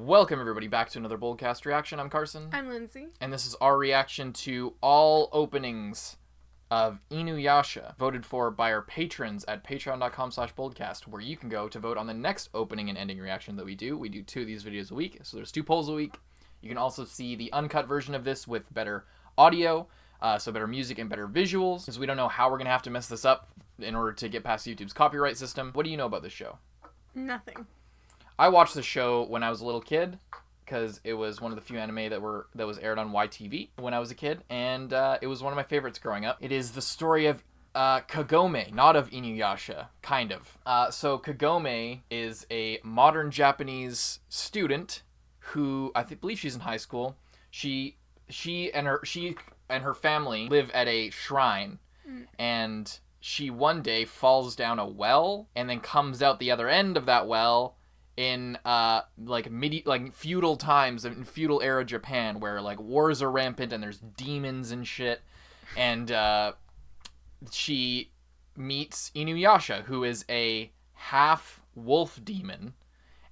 Welcome everybody back to another Boldcast reaction. I'm Carson. I'm Lindsay. And this is our reaction to all openings of Inuyasha, voted for by our patrons at patreon.com/boldcast, where you can go to vote on the next opening and ending reaction that we do. We do 2 of these videos a week, so there's 2 polls a week. You can also see the uncut version of this with better audio, so better music and better visuals, because we don't know how we're going to have to mess this up in order to get past YouTube's copyright system. What do you know about this show? Nothing. I watched the show when I was a little kid, because it was one of the few anime that was aired on YTV when I was a kid, and it was one of my favorites growing up. It is the story of Kagome, not of Inuyasha, kind of. So Kagome is a modern Japanese student who believe she's in high school. She and her family live at a shrine, and she one day falls down a well and then comes out the other end of that well in feudal times, in feudal era Japan, where like wars are rampant and there's demons and shit, and she meets Inuyasha, who is a half wolf demon,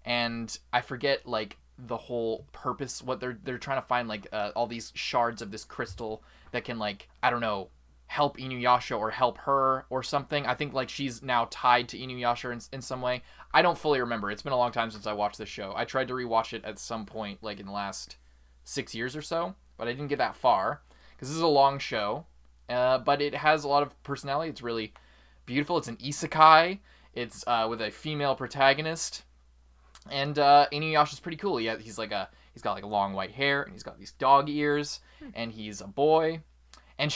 and I forget like the whole purpose, what they're trying to find, like all these shards of this crystal that can, like, I don't know, help Inuyasha or help her or something. I think like she's now tied to Inuyasha in some way. I don't fully remember. It's been a long time since I watched this show. I tried to rewatch it at some point, like in the last 6 years or so, but I didn't get that far because this is a long show. But it has a lot of personality. It's really beautiful. It's an isekai. It's with a female protagonist, and Inuyasha's pretty cool. He's got like long white hair, and he's got these dog ears, and he's a boy. And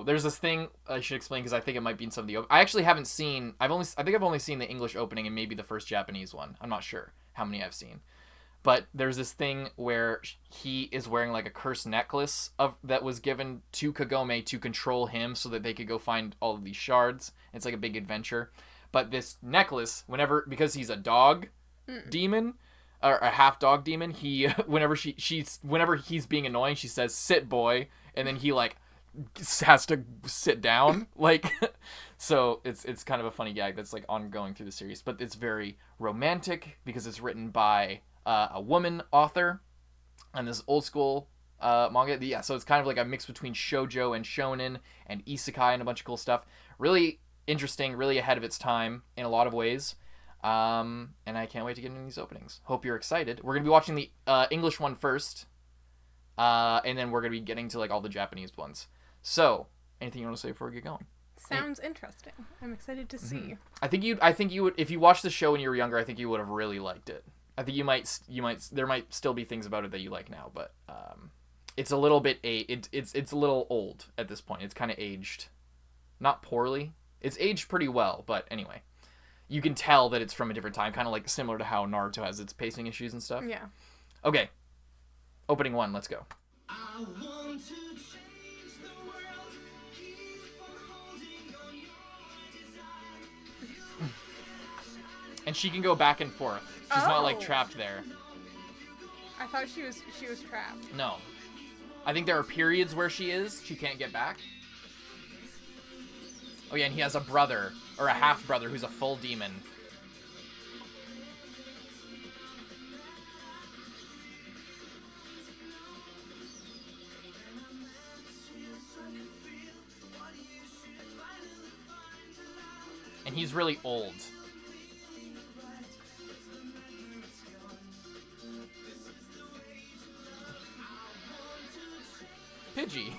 there's this thing I should explain, because I think it might be in some of the... I actually haven't seen... I think I've only seen the English opening and maybe the first Japanese one. I'm not sure how many I've seen. But there's this thing where he is wearing like a cursed necklace that was given to Kagome to control him so that they could go find all of these shards. It's like a big adventure. But this necklace, because he's a dog demon, or a half dog demon, whenever he's being annoying, she says, "Sit, boy," and then he like has to sit down, like. So it's kind of a funny gag that's like ongoing through the series, but it's very romantic because it's written by a woman author, and this old school manga. Yeah, so it's kind of like a mix between shoujo and shonen and isekai and a bunch of cool stuff. Really interesting, really ahead of its time in a lot of ways. And I can't wait to get into these openings. Hope you're excited. We're gonna be watching the English one first, and then we're gonna be getting to like all the Japanese ones. So, anything you want to say before we get going? Sounds interesting. I'm excited to see. I think you would, if you watched the show when you were younger, I think you would have really liked it. I think there might still be things about it that you like now, but it's a little bit it's a little old at this point. It's kind of aged, not poorly. It's aged pretty well, but anyway, you can tell that it's from a different time, kind of like similar to how Naruto has its pacing issues and stuff. Yeah. Okay. Opening 1, let's go. I want to change the world, keep on holding on your desire. And she can go back and forth. She's not like Oh. trapped there. I thought she was trapped. No. I think there are periods where she can't get back. Oh yeah, and he has a brother, or a half-brother, who's a full demon. And he's really old. Pidgey.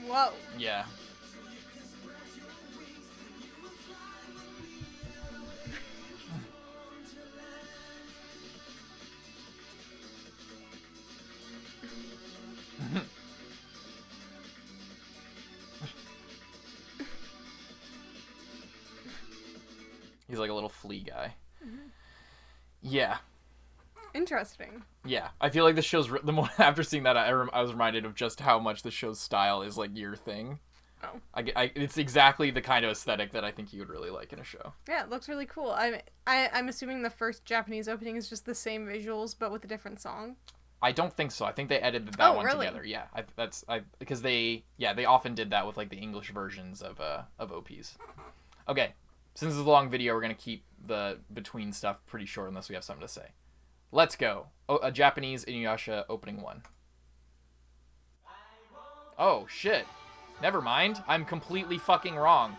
Whoa. Yeah. He's like a little flea guy. Yeah. Interesting. Yeah, I feel like the show's the more after seeing that, I was reminded of just how much the show's style is like your thing. Oh. It's exactly the kind of aesthetic that I think you would really like in a show. Yeah, it looks really cool. I'm assuming the first Japanese opening is just the same visuals but with a different song. I don't think so. I think they edited that one really? together. Yeah, because they often did that with like the English versions of OPs. Okay, since this is a long video, we're gonna keep the between stuff pretty short unless we have something to say. Let's go. A Japanese Inuyasha opening 1. Oh shit. Never mind. I'm completely fucking wrong.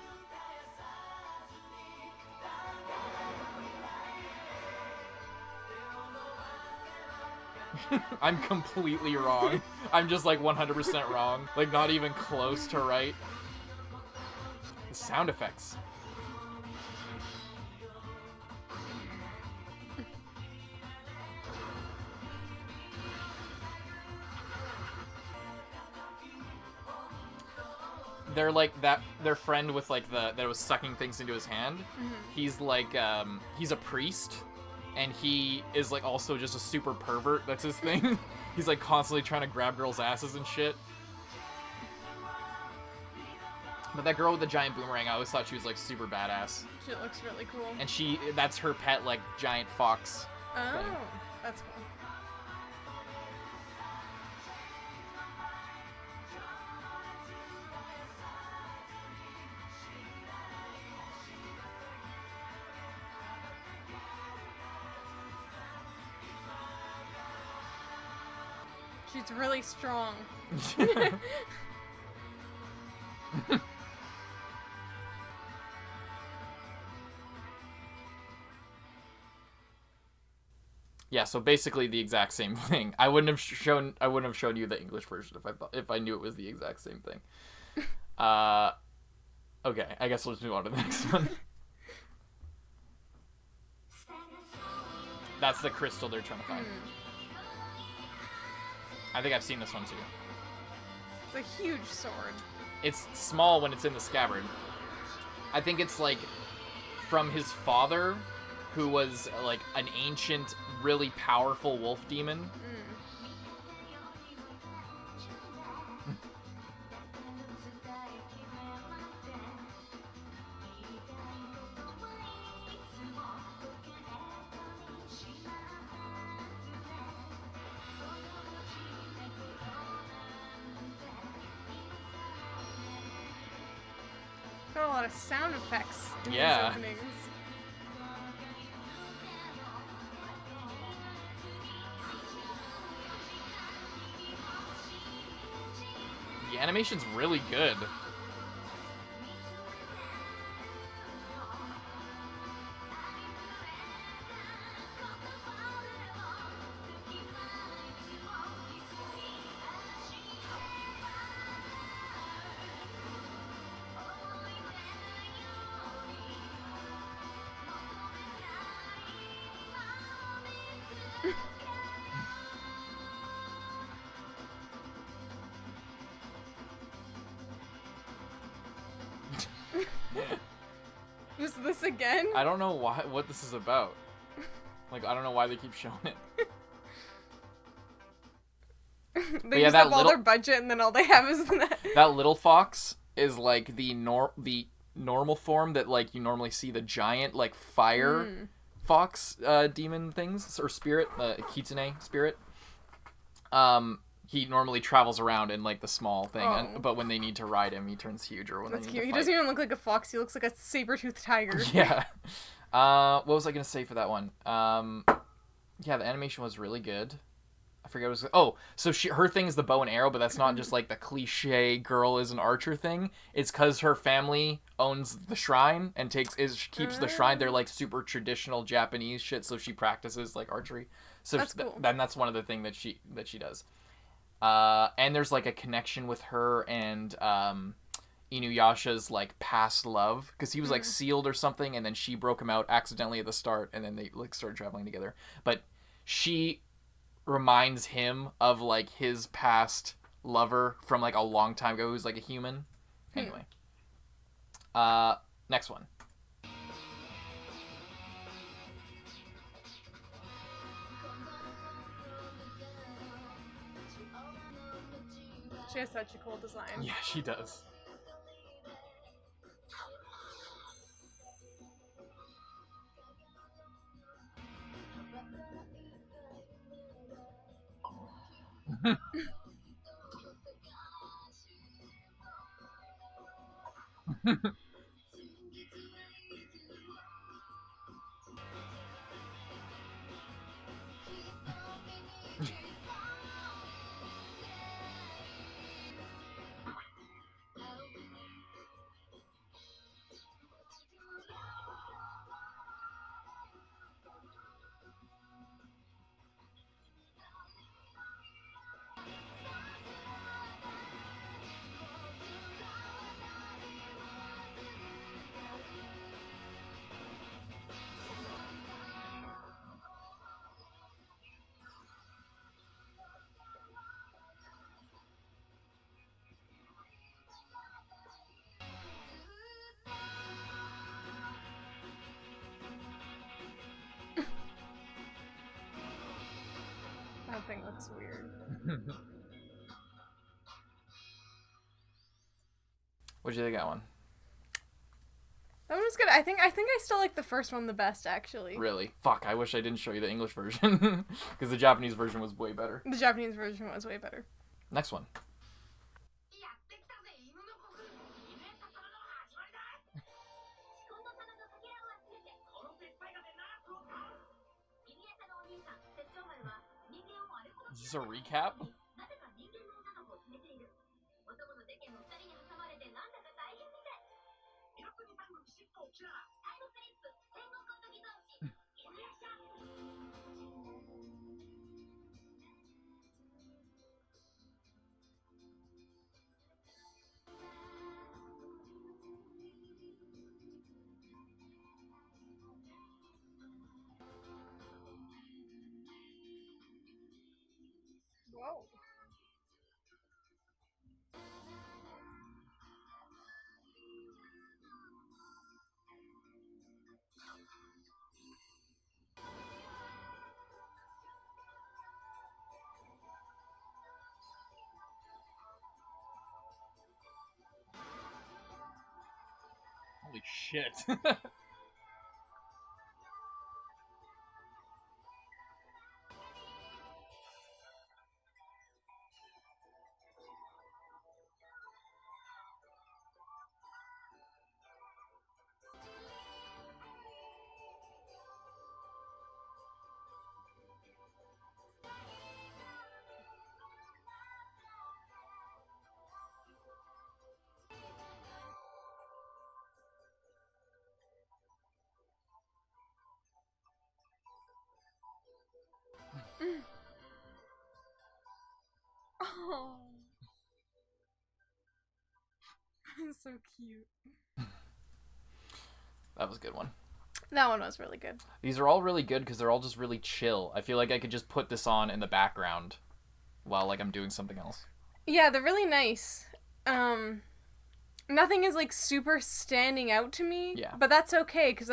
I'm completely wrong. I'm just like 100% wrong. Like not even close to right. The sound effects. They're like that. Their friend with like that was sucking things into his hand. Mm-hmm. He's like he's a priest, and he is like also just a super pervert. That's his thing. He's like constantly trying to grab girls' asses and shit. But that girl with the giant boomerang, I always thought she was like super badass. She looks really cool. And that's her pet like giant fox. Oh, thing. that's cool. She's really strong. Yeah, so basically the exact same thing. I wouldn't have shown you the English version if I knew it was the exact same thing. Okay, I guess we'll just move on to the next one. That's the crystal they're trying to find. I think I've seen this one too. It's a huge sword. It's small when it's in the scabbard. I think it's like from his father, who was like an ancient, really powerful wolf demon. Got a lot of sound effects in Yeah. these openings. The animation's really good. Was this again? I don't know what this is about. Like, I don't know why they keep showing it. They yeah, use that up all little- their budget and then all they have is that. That little fox is like the normal form that like you normally see the giant like fire fox demon things or spirit, kitsune spirit. He normally travels around in like the small thing, but when they need to ride him, he turns huge. Or when That's they need cute. to He fight. doesn't even look like a fox. He looks like a saber-toothed tiger. Yeah. What was I gonna say for that one? Yeah, the animation was really good. I forget what it was. Oh, so her thing is the bow and arrow, but that's not just like the cliche girl is an archer thing. It's because her family owns the shrine and keeps the shrine. They're like super traditional Japanese shit, so she practices like archery. So That's cool. then that's one of the things that she does. And there's like a connection with her and Inuyasha's like past love, because he was like sealed or something, and then she broke him out accidentally at the start, and then they like started traveling together. But she reminds him of like his past lover from like a long time ago who's like a human. Anyway. Next one. She has such a cool design. Yeah, she does. That thing looks weird. What'd you think of that one? That one was good. I think I still like the first one the best, actually. Really? Fuck, I wish I didn't show you the English version. Because the Japanese version was way better. The Japanese version was way better. Next one. やってきたぜ犬の国イヌヤシャ様の始まりだ近藤様のかけらを集めてこの鉄パイガでナースを倒すイヌヤシャのお兄さん摂政丸は人間をあれほど Is this a recap? なぜか人間の女の子を連れているお供の世間の二人に挟まれてなんだか大変みたい岩国三国尻尾を切らタイムスリップ戦国の時同士犬ヤシャ Whoa. Holy shit. Oh. So cute. That was a good one. That one was really good. These are all really good because they're all just really chill. I feel like I could just put this on in the background while like I'm doing something else. Yeah, they're really nice. Nothing is like super standing out to me. Yeah. But that's okay because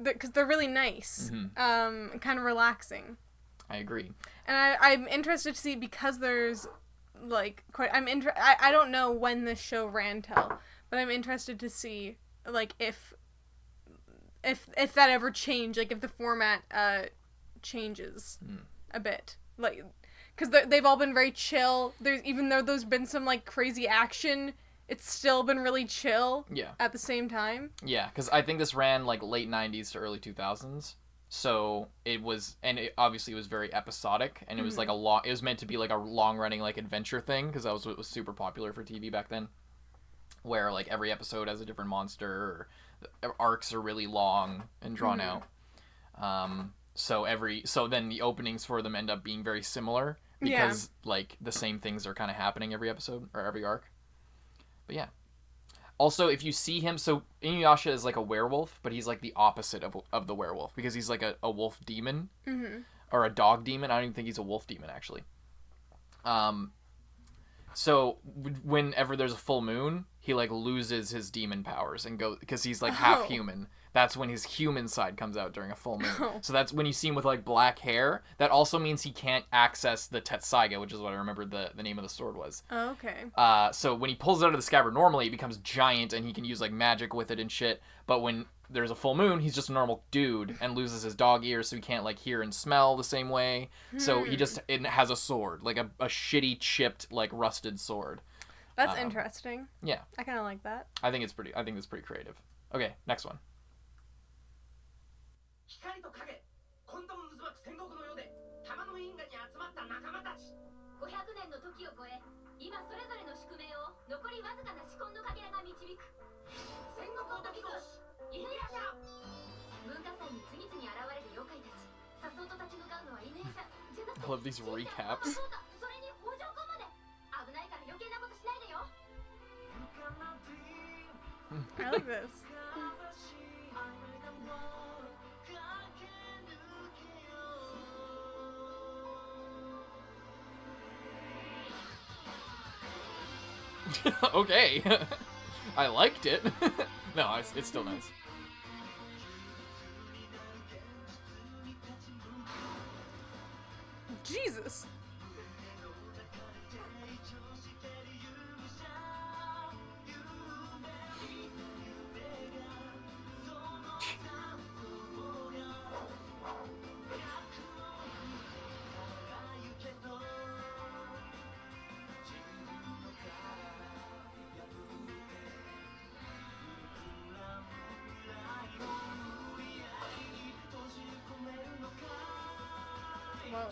because they're really nice. Mhm. Kind of relaxing. I agree. And I'm interested to see because there's like quite. I don't know when this show ran till, but I'm interested to see like if that ever changed, like if the format changes a bit, like because they've all been very chill. Even though there's been some like crazy action, it's still been really chill. Yeah. At the same time. Yeah, because I think this ran like late 90s to early 2000s. So it was, and it obviously was very episodic, and it was like it was meant to be like a long running like adventure thing, because that was what was super popular for TV back then, where like every episode has a different monster, or arcs are really long and drawn out. So then the openings for them end up being very similar because like the same things are kind of happening every episode or every arc. But yeah. Also, if you see him, so Inuyasha is like a werewolf, but he's like the opposite of the werewolf, because he's like a wolf demon, or a dog demon. I don't even think he's a wolf demon, actually. So whenever there's a full moon, he like loses his demon powers and goes, because he's like half human. That's when his human side comes out during a full moon. So that's when you see him with like black hair. That also means he can't access the Tetsaiga, which is what I remembered the name of the sword was. Oh, okay. So when he pulls it out of the scabbard normally, it becomes giant and he can use like magic with it and shit. But when there's a full moon, he's just a normal dude and loses his dog ears, so he can't like hear and smell the same way. So he just it has a sword, like a shitty chipped like rusted sword. That's interesting. Yeah, I kind of like that. I think it's pretty creative. Okay, next one. 光と影混沌渦巻く戦国の世で玉の因果に集まった仲間たち500年の時を超え今それぞれの宿命を残りわずかな至根のかけらが導く戦国の時同士犬夜叉文化祭に次々現れる妖怪たちさっそうと立ち向かうのは犬夜叉じゃなくて I love these recaps. そうだそれに北条湖まで危ないから余計なことしないでよ I like this. Okay. I liked it. No, it's still nice. Jesus. Whoa.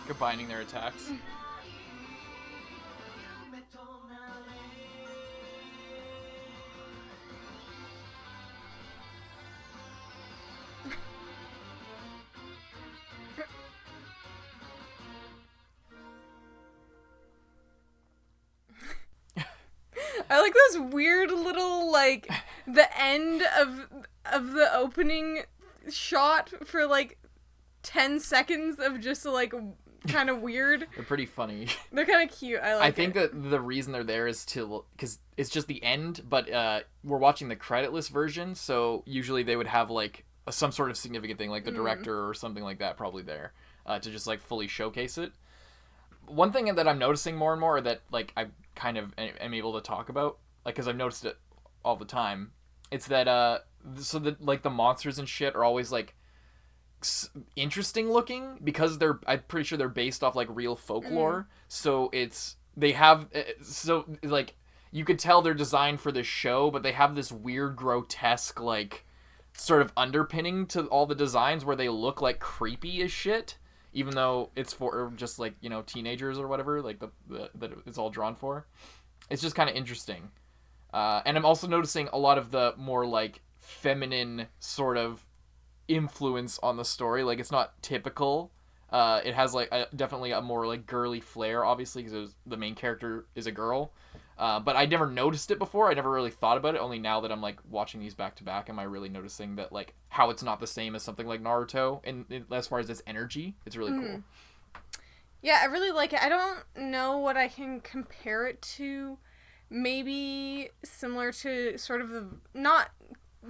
Combining their attacks. I like those weird little like the end of the opening shot for like 10 seconds of just like kind of weird. They're pretty funny. They're kind of cute. I think that the reason they're there is because it's just the end, but we're watching the creditless version, so usually they would have like some sort of significant thing, like the director or something like that probably there to just like fully showcase it. One thing that I'm noticing more and more that like I kind of am able to talk about, like because I've noticed it all the time, it's that so that like the monsters and shit are always like interesting looking because I'm pretty sure they're based off like real folklore. So they have so like you could tell they're designed for this show, but they have this weird grotesque like sort of underpinning to all the designs where they look like creepy as shit, even though it's for just like, you know, teenagers or whatever, like that it's all drawn for. It's just kind of interesting. And I'm also noticing a lot of the more like feminine sort of influence on the story. Like it's not typical. It has like definitely a more like girly flair, obviously, because the main character is a girl. But I never noticed it before. I never really thought about it. Only now that I'm like watching these back to back, am I really noticing that like how it's not the same as something like Naruto, and as far as its energy, it's really cool. Yeah, I really like it. I don't know what I can compare it to. Maybe similar to sort of the, not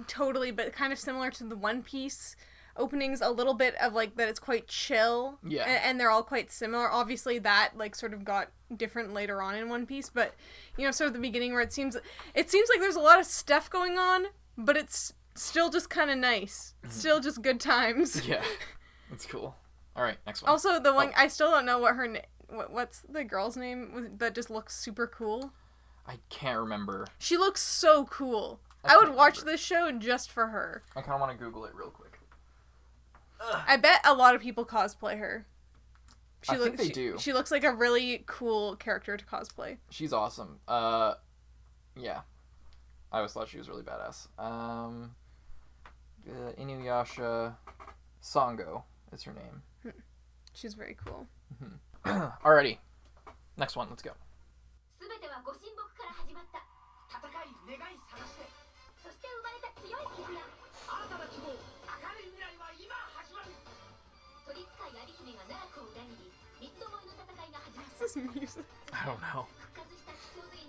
totally, but kind of similar to the One Piece openings, a little bit of like that it's quite chill. Yeah. And they're all quite similar. Obviously that like sort of got different later on in One Piece, but you know, sort of the beginning where it seems like there's a lot of stuff going on, but it's still just kind of nice. It's still just good times. Yeah. That's cool. All right, next one. Also, the one I still don't know what her what's the girl's name that just looks super cool. I can't remember. She looks so cool. I would watch this show just for her. I kind of want to Google it real quick. I bet a lot of people cosplay her. I think they do. She looks like a really cool character to cosplay. She's awesome. Yeah. I always thought she was really badass. Inuyasha Sango is her name. She's very cool. Alrighty. Next one, let's go. 全てはご神木から始まった戦い願い探してそして生まれた強い絆新たな希望明るい未来は今始まる取り使い有姫が奈落を裏切り三つどもえの戦いが始まった What's this music? I don't know. 復活した地表と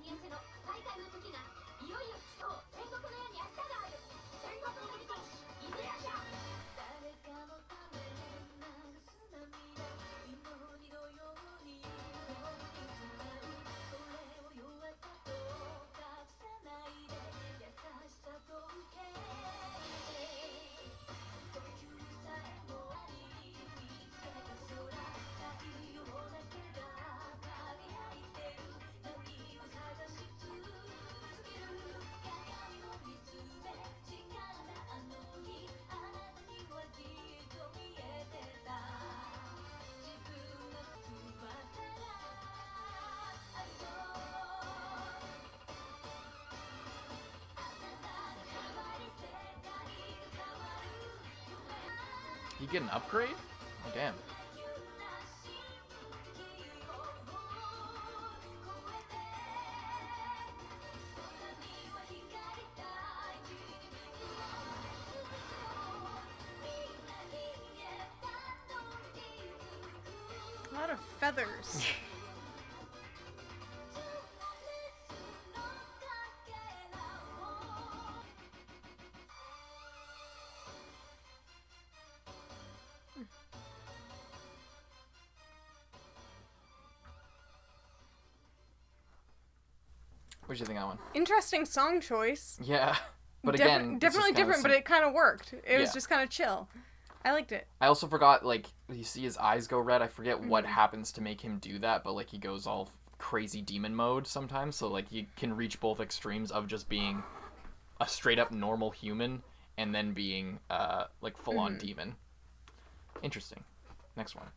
You get an upgrade? Oh, damn. A lot of feathers. What'd you think of that one? Interesting song choice. Yeah. But again, definitely different, but it kind of worked. It was just kind of chill. I liked it. I also forgot, like, you see his eyes go red. I forget what happens to make him do that, but, like, he goes all crazy demon mode sometimes. So, like, you can reach both extremes of just being a straight-up normal human and then being, like, full-on demon. Interesting. Next one.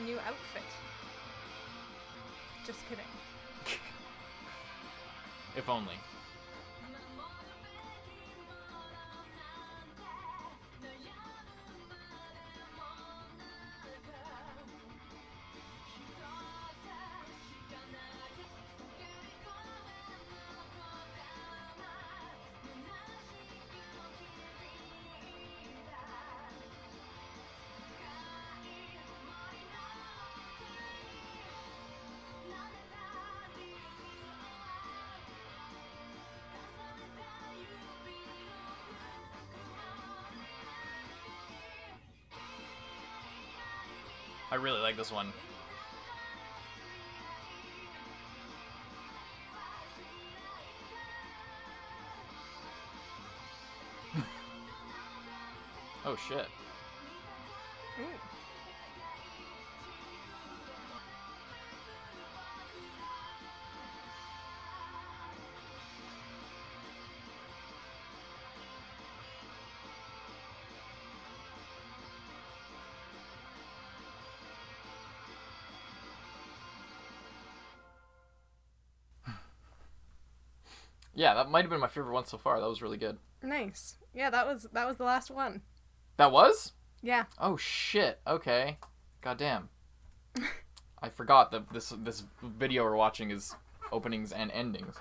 New outfit. Just kidding. If only. I really like this one. Oh shit. Ooh. Yeah, that might have been my favorite one so far. That was really good. Nice. Yeah, that was the last one. That was? Yeah. Oh shit. Okay. Goddamn. I forgot that this video we're watching is openings and endings.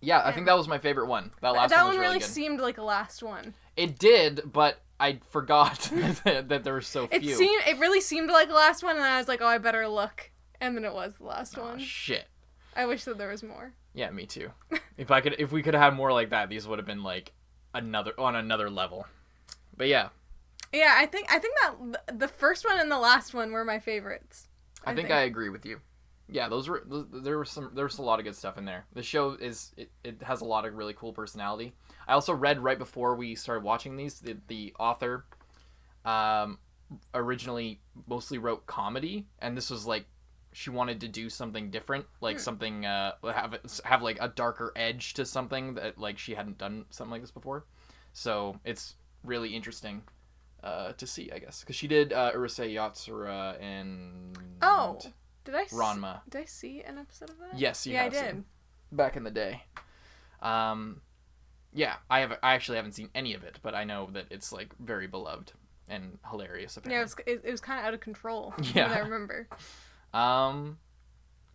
Yeah, I think that was my favorite one. That last that one was really good. seemed like a last one. It did, but I forgot that there were so few. It really seemed like the last one, and I was like, oh, I better look. And then it was the last Oh, one. shit. I wish that there was more. Yeah, me too. If we could have had more like that, these would have been like on another level. But yeah. Yeah, I think that the first one and the last one were my favorites. I think I agree with you. Yeah, there was a lot of good stuff in there. The show it has a lot of really cool personality. I also read right before we started watching these the author originally mostly wrote comedy, and this was like she wanted to do something different, like something have like a darker edge to something that like she hadn't done something like this before. So it's really interesting to see, I guess, because she did Urusei Yatsura and Ranma. Did I see an episode of that? Yes, I did. Back in the day. Yeah, I actually haven't seen any of it, but I know that it's like very beloved and hilarious. Apparently. Yeah, it was kind of out of control. Yeah, I remember.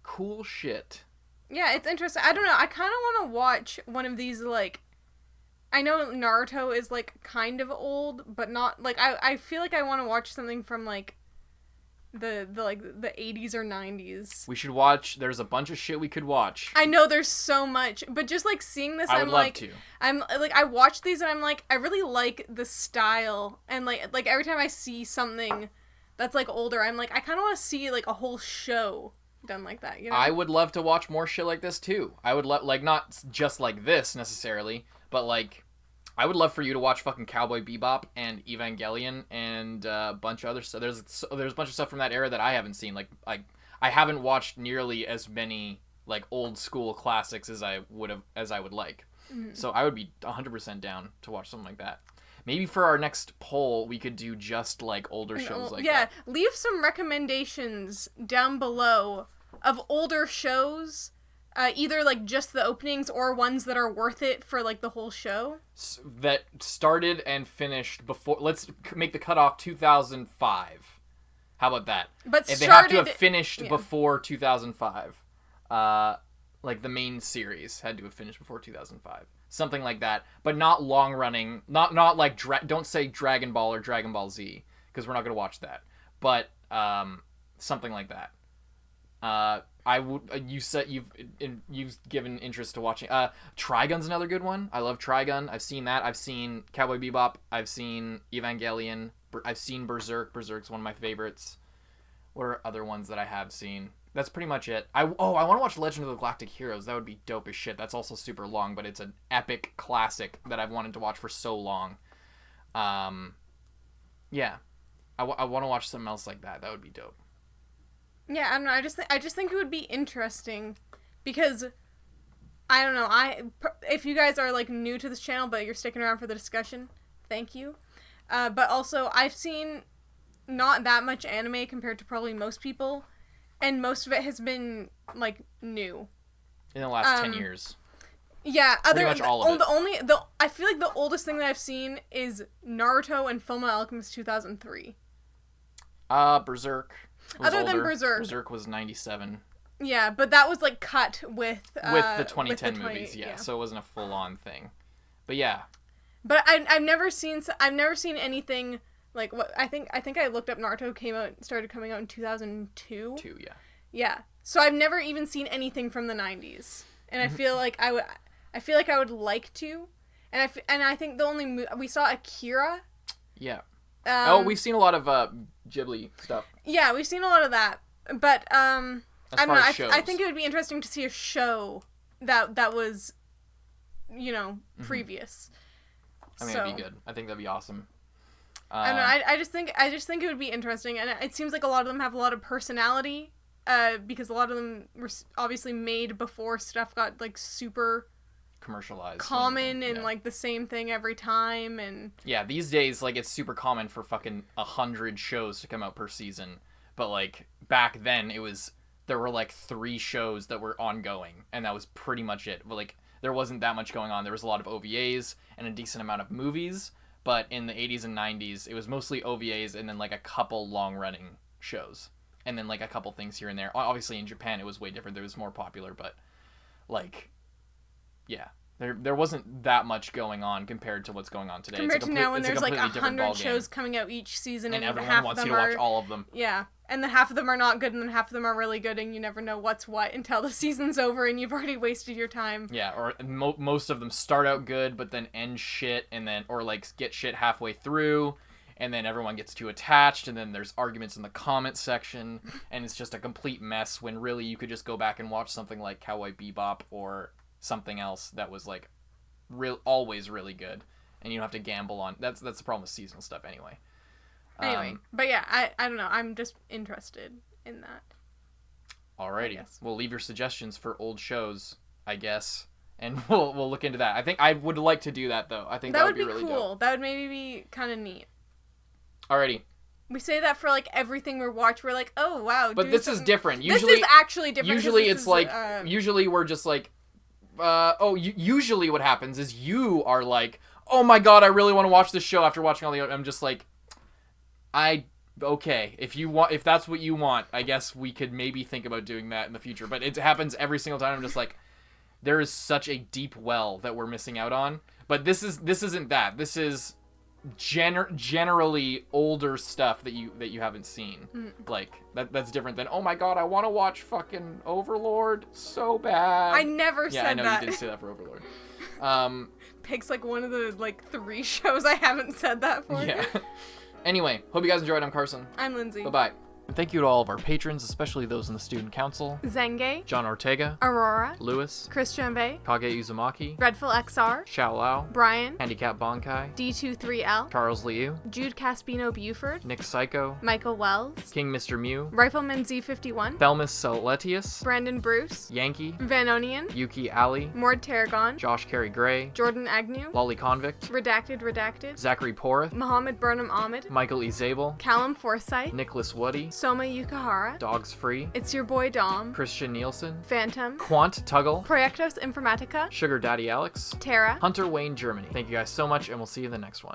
Cool shit. Yeah, it's interesting. I don't know. I kind of want to watch one of these, like, I know Naruto is like kind of old, but not like I feel like I want to watch something from like the 80s or 90s. We should watch. There's a bunch of shit we could watch. I know there's so much, but just like seeing this, I would love to. I'm like I watch these and I'm like I really like the style, and like every time I see something that's like older, I'm like I kind of want to see like a whole show done like that. You know? I would love to watch more shit like this too. I would like not just like this necessarily, but like I would love for you to watch fucking Cowboy Bebop and Evangelion and a bunch of other stuff. There's a bunch of stuff from that era that I haven't seen. Like I haven't watched nearly as many like old school classics as I would like. Mm-hmm. So I would be 100% down to watch something like that. Maybe for our next poll, we could do just like older shows like that. Yeah, leave some recommendations down below of older shows either like just the openings or ones that are worth it for like the whole show. That started and finished before. Let's make the cutoff 2005. How about that? But if they have to have started- finished yeah. before 2005. Like the main series had to have finished before 2005. Something like that, but not long running. Not like don't say Dragon Ball or Dragon Ball Z because we're not going to watch that. But something like that. I would. You said you've given interest to watching. Trigun's another good one. I love Trigun. I've seen that. I've seen Cowboy Bebop. I've seen Evangelion. I've seen Berserk. Berserk's one of my favorites. What are other ones that I have seen? That's pretty much it. I want to watch Legend of the Galactic Heroes. That would be dope as shit. That's also super long, but it's an epic classic that I've wanted to watch for so long. Yeah. I want to watch something else like that. That would be dope. Yeah, I don't know. I just think it would be interesting because I don't know. If you guys are like new to this channel but you're sticking around for the discussion, thank you. But also I've seen not that much anime compared to probably most people, and most of it has been like new In the last 10 years. Yeah, Pretty much all of it. I feel like the oldest thing that I've seen is Naruto and Fullmetal Alchemist 2003. Berserk. Other than Berserk. Berserk was 97. Yeah, but that was like cut with The 2010 movies, yeah. So it wasn't a full-on thing. But yeah. But I've never seen anything like what I think I looked up. Naruto started coming out in 2002. Yeah. Yeah. So I've never even seen anything from the 90s, and I feel like I would like to, and I think the only we saw Akira. Yeah. We've seen a lot of Ghibli stuff. Yeah, we've seen a lot of that, but I don't know. I think it would be interesting to see a show that was, previous. I mean, it'd be good. I think that'd be awesome. I don't know. I just think it would be interesting, and it seems like a lot of them have a lot of personality, because a lot of them were obviously made before stuff got like super commercialized, common, and like the same thing every time, and yeah, these days like it's super common for fucking 100 shows to come out per season, but like back then there were like 3 shows that were ongoing, and that was pretty much it. But like there wasn't that much going on. There was a lot of OVAs and a decent amount of movies, but in the 80s and 90s it was mostly OVAs and then like a couple long running shows and then like a couple things here and there. Obviously in Japan it was way different. It was more popular, but like yeah, there wasn't that much going on compared to what's going on today. Compared to now when there's like 100 shows coming out each season, and everyone half wants of you them to watch all of them. Yeah, and then half of them are not good, and then half of them are really good, and you never know what's what until the season's over, and you've already wasted your time. Yeah, or most of them start out good, but then end shit, and then or like get shit halfway through, and then everyone gets too attached, and then there's arguments in the comment section, and it's just a complete mess. When really you could just go back and watch something like Cowboy Bebop or something else that was like always really good, and you don't have to gamble on that's the problem with seasonal stuff anyway. But yeah, I don't know, I'm just interested in that. Alrighty, we'll leave your suggestions for old shows, I guess, and we'll look into that. I think I would like to do that though. I think that would be really cool. dope. That would maybe be kind of neat. Alrighty. We say that for like everything we watch. We're like, oh wow. But this is different. Usually, this is actually different. Usually it's like usually we're just like usually what happens is you are like, oh my god, I really want to watch this show after watching all the. I'm just like, okay, if that's what you want, I guess we could maybe think about doing that in the future. But it happens every single time. I'm just like, there is such a deep well that we're missing out on. But this isn't that. This is generally older stuff that you haven't seen. Like that's different than, oh my god, I want to watch fucking Overlord so bad. I never said that. Yeah, I know you didn't say that for Overlord. Pig's like one of the like 3 shows I haven't said that for. Yeah. Anyway, hope you guys enjoyed. I'm Carson. I'm Lindsay. Bye-bye. And thank you to all of our patrons, especially those in the Student Council. Zenge, John Ortega, Aurora, Lewis, Christian Bay, Kage Uzumaki, Dreadful XR, Xiao Lao, Brian, Handicap Bonkai, D23L, Charles Liu, Jude Caspino Buford, Nick Psycho, Michael Wells, King Mr. Mew, Rifleman Z51, Thelmus Celetius, Brandon Bruce, Yankee, Vanonian, Yuki Ali, Mord Tarragon, Josh Carey Gray, Jordan Agnew, Lolly Convict, Redacted, Zachary Porth, Mohammed Burnham Ahmed, Michael E. Zabel, Callum Forsyth, Nicholas Woody, Soma Yukihara, Dogs Free, It's Your Boy Dom, Christian Nielsen, Phantom, Quant Tuggle, Proyectos Informatica, Sugar Daddy Alex, Terra. Hunter Wayne Germany. Thank you guys so much, and we'll see you in the next one.